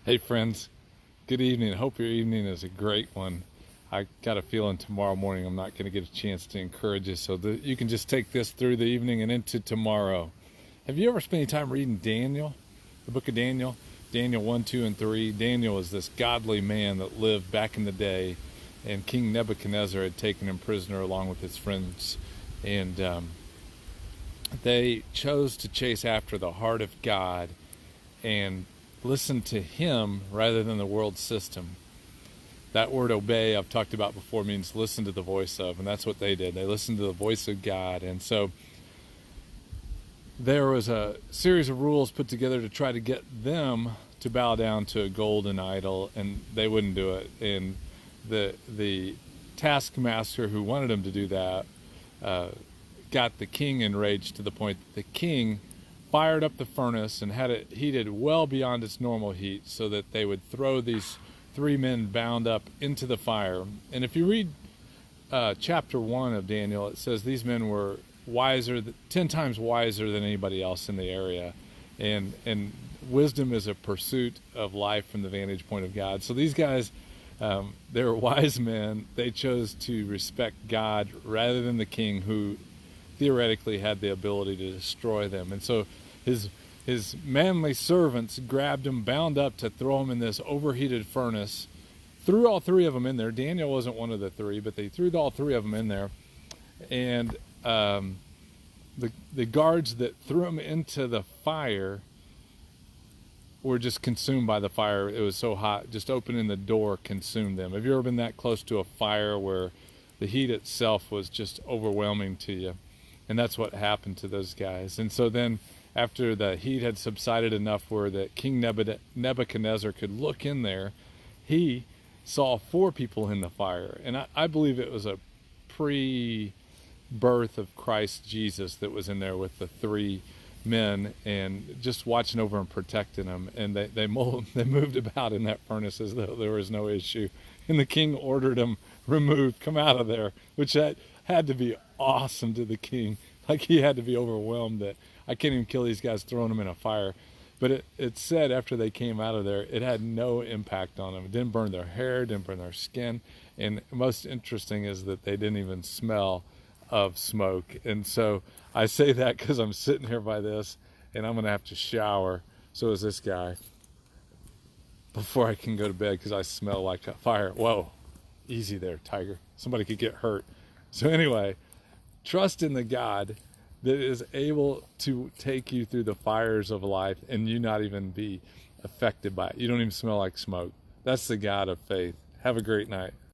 Hey friends, good evening. Hope your evening is a great one. I got a feeling tomorrow morning I'm not going to get a chance to encourage you, so that you can just take this through the evening and into tomorrow. Have you ever spent any time reading Daniel, the book of Daniel? Daniel 1, 2, and 3. Daniel is this godly man that lived back in the day, and King Nebuchadnezzar had taken him prisoner along with his friends. And they chose to chase after the heart of God and listen to him rather than the world system. That word obey I've talked about before means listen to the voice of, and that's what they did. They listened to the voice of God. And so there was a series of rules put together to try to get them to bow down to a golden idol, and they wouldn't do it. And the taskmaster who wanted them to do that got the king enraged to the point that the king fired up the furnace and had it heated well beyond its normal heat so that they would throw these three men bound up into the fire. And if you read chapter 1 of Daniel, it says these men were 10 times wiser than anybody else in the area. And wisdom is a pursuit of life from the vantage point of God. So these guys, they were wise men. They chose to respect God rather than the king, who theoretically had the ability to destroy them. And so his manly servants grabbed him, bound up to throw him in this overheated furnace, threw all three of them in there. Daniel wasn't one of the three, but they threw all three of them in there. And the guards that threw him into the fire were just consumed by the fire. It was so hot, just opening the door consumed them. Have you ever been that close to a fire where the heat itself was just overwhelming to you? And that's what happened to those guys. And so then after the heat had subsided enough where that King Nebuchadnezzar could look in there, he saw 4 people in the fire. And I believe it was a pre-birth of Christ Jesus that was in there with the 3 men, and just watching over and protecting them. And they moved about in that furnace as though there was no issue. And the king ordered them removed, come out of there, which had to be awesome to the king. Like, he had to be overwhelmed that I can't even kill these guys, throwing them in a fire. But it said after they came out of there, it had no impact on them. It didn't burn their hair, didn't burn their skin. And most interesting is that they didn't even smell of smoke. And so I say that because I'm sitting here by this, and I'm going to have to shower. So is this guy, before I can go to bed, because I smell like a fire. Whoa, easy there, tiger. Somebody could get hurt. So anyway, trust in the God that is able to take you through the fires of life and you not even be affected by it. You don't even smell like smoke. That's the God of faith. Have a great night.